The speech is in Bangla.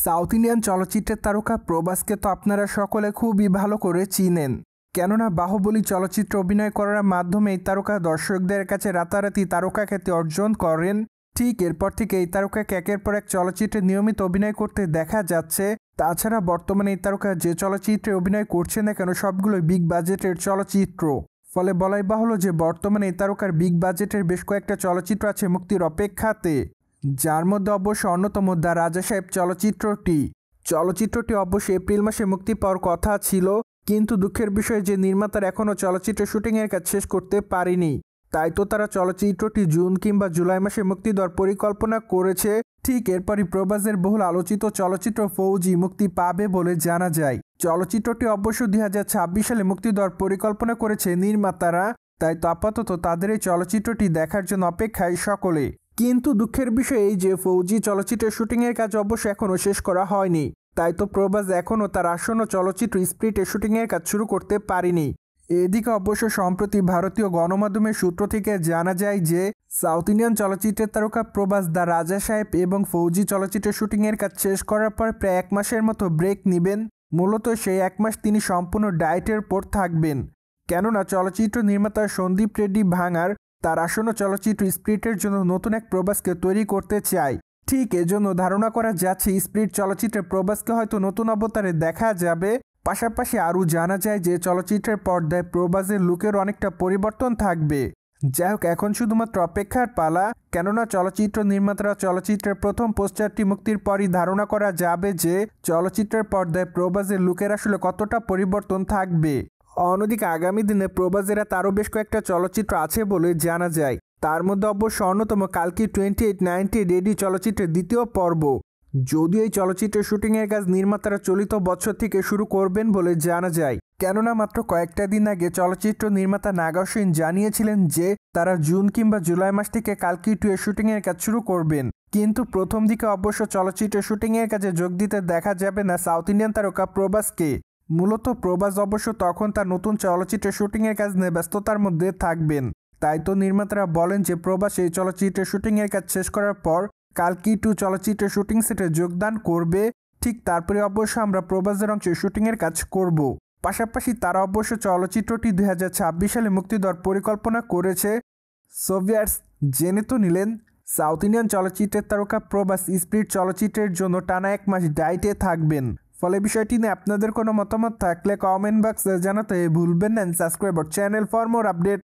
সাউথ ইন্ডিয়ান চলচ্চিত্রের তারকা প্রভাসকে তো আপনারা সকলে খুবই ভালো করে চিনেন, কেননা বাহুবলী চলচ্চিত্রে অভিনয় করার মাধ্যমে এই তারকা দর্শকদের কাছে রাতারাতি তারকা খ্যাতি অর্জন করেন। ঠিক এরপর থেকে এই তারকাকে একের পর এক চলচ্চিত্রে নিয়মিত অভিনয় করতে দেখা যাচ্ছে। তাছাড়া বর্তমানে এই তারকা যে চলচ্চিত্রে অভিনয় করছে না কেন সবগুলোই বিগ বাজেটের চলচ্চিত্র। ফলে বলাই বাহুল্য যে বর্তমানে এই তারকার বিগ বাজেটের বেশ কয়েকটা চলচ্চিত্র আছে মুক্তির অপেক্ষাতে, যার মধ্যে অবশ্য অন্যতম দ্য রাজা সাহেব চলচ্চিত্রটি অবশ্য এপ্রিল মাসে মুক্তি পাওয়ার কথা ছিল, কিন্তু দুঃখের বিষয় যে নির্মাতার এখনও চলচ্চিত্রের শুটিংয়ের কাজ শেষ করতে পারেনি। তাই তো তারা চলচ্চিত্রটি জুন কিংবা জুলাই মাসে মুক্তি দেওয়ার পরিকল্পনা করেছে। ঠিক এরপরই প্রভাসের বহুল আলোচিত চলচ্চিত্র ফৌজি মুক্তি পাবে বলে জানা যায়। চলচ্চিত্রটি অবশ্য 2026 সালে মুক্তি দেওয়ার পরিকল্পনা করেছে নির্মাতারা। তাই তো আপাতত তাদের এই চলচ্চিত্রটি দেখার জন্য অপেক্ষায় সকলে। কিন্তু দুঃখের বিষয় এই যে ফৌজি চলচ্চিত্রের শুটিংয়ের কাজ অবশ্য এখনও শেষ করা হয়নি। তাই তো প্রভাস এখনও তার আসন্ন চলচ্চিত্র স্পিরিটের শুটিংয়ের কাজ শুরু করতে পারেনি। এদিকে অবশ্য সম্প্রতি ভারতীয় গণমাধ্যমের সূত্র থেকে জানা যায় যে সাউথ ইন্ডিয়ান চলচ্চিত্রের তারকা প্রভাস দ্য রাজা সাহেব এবং ফৌজি চলচ্চিত্রের শুটিংয়ের কাজ শেষ করার পর প্রায় 1 মাসের মতো ব্রেক নেবেন। মূলত সেই 1 মাস তিনি সম্পূর্ণ ডায়েটের পর থাকবেন, কেননা চলচ্চিত্র নির্মাতা সন্দীপ রেড্ডি ভাঙার তার আসন্ন চলচ্চিত্র স্পিরিটের জন্য নতুন এক প্রভাসকে তৈরি করতে চায়। ঠিক এজন্য ধারণা করা যাচ্ছে স্পিরিট চলচ্চিত্রে প্রভাসকে হয়তো নতুন অবতারে দেখা যাবে। পাশাপাশি আরও জানা যায় যে চলচ্চিত্রের পর্দায় প্রভাসের লুকের অনেকটা পরিবর্তন থাকবে। যাই হোক, এখন শুধুমাত্র অপেক্ষার পালা, কেননা চলচ্চিত্র নির্মাতারা চলচ্চিত্রের প্রথম পোস্টারটি মুক্তির পরই ধারণা করা যাবে যে চলচ্চিত্রের পর্দায় প্রভাসের লুকের আসলে কতটা পরিবর্তন থাকবে। অন্যদিকে আগামী দিনে প্রভাসের তারও বেশ কয়েকটা চলচ্চিত্র আছে বলে জানা যায়। তার মধ্যে অবশ্য অন্যতম কালকি 28/90 রেডি চলচ্চিত্রের দ্বিতীয় পর্ব। যদিও এই চলচ্চিত্রের শুটিংয়ের কাজ নির্মাতারা চলিত বছর থেকে শুরু করবেন বলে জানা যায়, কেননা মাত্র কয়েকটা দিন আগে চলচ্চিত্র নির্মাতা নাগা সেন জানিয়েছিলেন যে তারা জুন কিংবা জুলাই মাস থেকে কালকি 2 এর শুটিংয়ের কাজ শুরু করবেন। কিন্তু প্রথম দিকে অবশ্য চলচ্চিত্রের শুটিংয়ের কাজে যোগ দিতে দেখা যাবে না সাউথ ইন্ডিয়ান তারকা প্রভাসকে। মূলত প্রভাস অবশ্য তখন তার নতুন চলচ্চিত্রের শুটিংয়ের কাজ নিয়ে ব্যস্ততার মধ্যে থাকবেন। তাই তো নির্মাতারা বলেন যে প্রভাস এই চলচ্চিত্রের শুটিংয়ের কাজ শেষ করার পর কালকি 2 চলচ্চিত্রের শুটিং সেটে যোগদান করবে। ঠিক তারপরে অবশ্য আমরা প্রভাসের অংশে শুটিংয়ের কাজ করব। পাশাপাশি তারা অবশ্য চলচ্চিত্রটি 2026 সালে মুক্তি দেওয়ার পরিকল্পনা করেছে। সোভিয়ার্স, জেনে তো নিলেন সাউথ ইন্ডিয়ান চলচ্চিত্রের তারকা প্রভাস স্পিরিট চলচ্চিত্রের জন্য টানা 1 মাস ডায়েটে থাকবেন। ফলে বিষয়টি নিয়ে আপনাদের কোনো মতামত থাকলে কমেন্ট বক্সে জানাতে ভুলবেন না। Subscribe our channel for more update.